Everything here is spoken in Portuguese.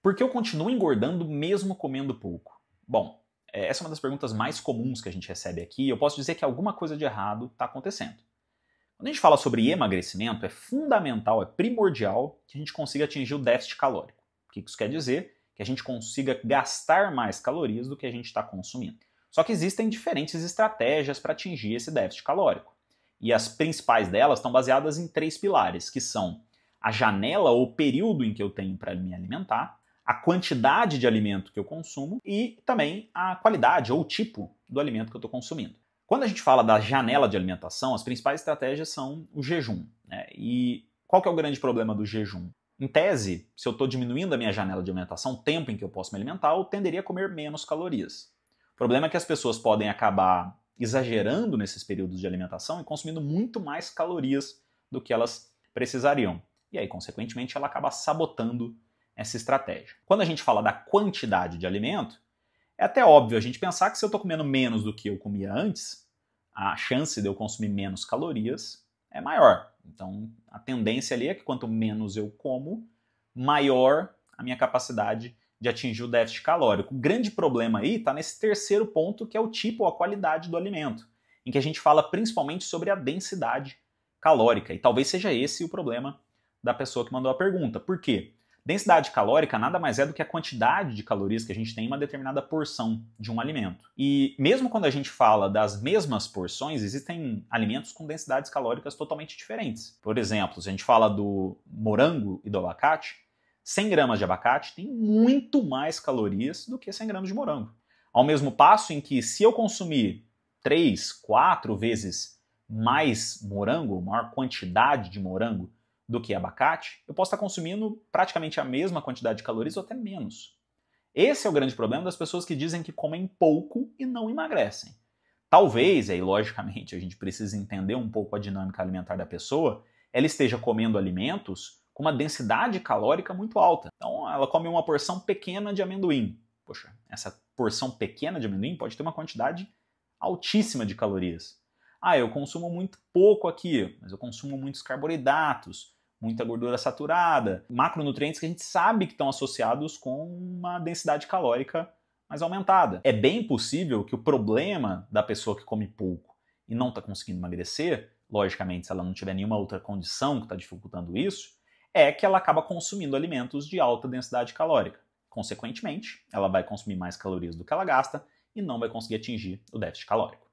Por que eu continuo engordando mesmo comendo pouco? Bom, essa é uma das perguntas mais comuns que a gente recebe aqui. Eu posso dizer que alguma coisa de errado está acontecendo. Quando a gente fala sobre emagrecimento, é fundamental, é primordial que a gente consiga atingir o déficit calórico. O que isso quer dizer? Que a gente consiga gastar mais calorias do que a gente está consumindo. Só que existem diferentes estratégias para atingir esse déficit calórico. E as principais delas estão baseadas em 3 pilares, que são a janela ou período em que eu tenho para me alimentar, a quantidade de alimento que eu consumo e também a qualidade ou o tipo do alimento que eu estou consumindo. Quando a gente fala da janela de alimentação, as principais estratégias são o jejum. Né? E qual que é o grande problema do jejum? Em tese, se eu estou diminuindo a minha janela de alimentação, o tempo em que eu posso me alimentar, eu tenderia a comer menos calorias. O problema é que as pessoas podem acabar exagerando nesses períodos de alimentação e consumindo muito mais calorias do que elas precisariam. E aí, consequentemente, ela acaba sabotando essa estratégia. Quando a gente fala da quantidade de alimento, é até óbvio a gente pensar que se eu estou comendo menos do que eu comia antes, a chance de eu consumir menos calorias é maior. Então, a tendência ali é que quanto menos eu como, maior a minha capacidade de atingir o déficit calórico. O grande problema aí está nesse terceiro ponto, que é o tipo ou a qualidade do alimento, em que a gente fala principalmente sobre a densidade calórica. E talvez seja esse o problema da pessoa que mandou a pergunta. Por quê? Densidade calórica nada mais é do que a quantidade de calorias que a gente tem em uma determinada porção de um alimento. E mesmo quando a gente fala das mesmas porções, existem alimentos com densidades calóricas totalmente diferentes. Por exemplo, se a gente fala do morango e do abacate, 100 gramas de abacate tem muito mais calorias do que 100 gramas de morango. Ao mesmo passo em que se eu consumir 3, 4 vezes mais morango, maior quantidade de morango, do que abacate, eu posso estar consumindo praticamente a mesma quantidade de calorias ou até menos. Esse é o grande problema das pessoas que dizem que comem pouco e não emagrecem. Talvez, e aí logicamente a gente precisa entender um pouco a dinâmica alimentar da pessoa, ela esteja comendo alimentos com uma densidade calórica muito alta. Então ela come uma porção pequena de amendoim. Poxa, essa porção pequena de amendoim pode ter uma quantidade altíssima de calorias. Ah, eu consumo muito pouco aqui, mas eu consumo muitos carboidratos, muita gordura saturada, macronutrientes que a gente sabe que estão associados com uma densidade calórica mais aumentada. É bem possível que o problema da pessoa que come pouco e não está conseguindo emagrecer, logicamente se ela não tiver nenhuma outra condição que está dificultando isso, é que ela acaba consumindo alimentos de alta densidade calórica. Consequentemente, ela vai consumir mais calorias do que ela gasta e não vai conseguir atingir o déficit calórico.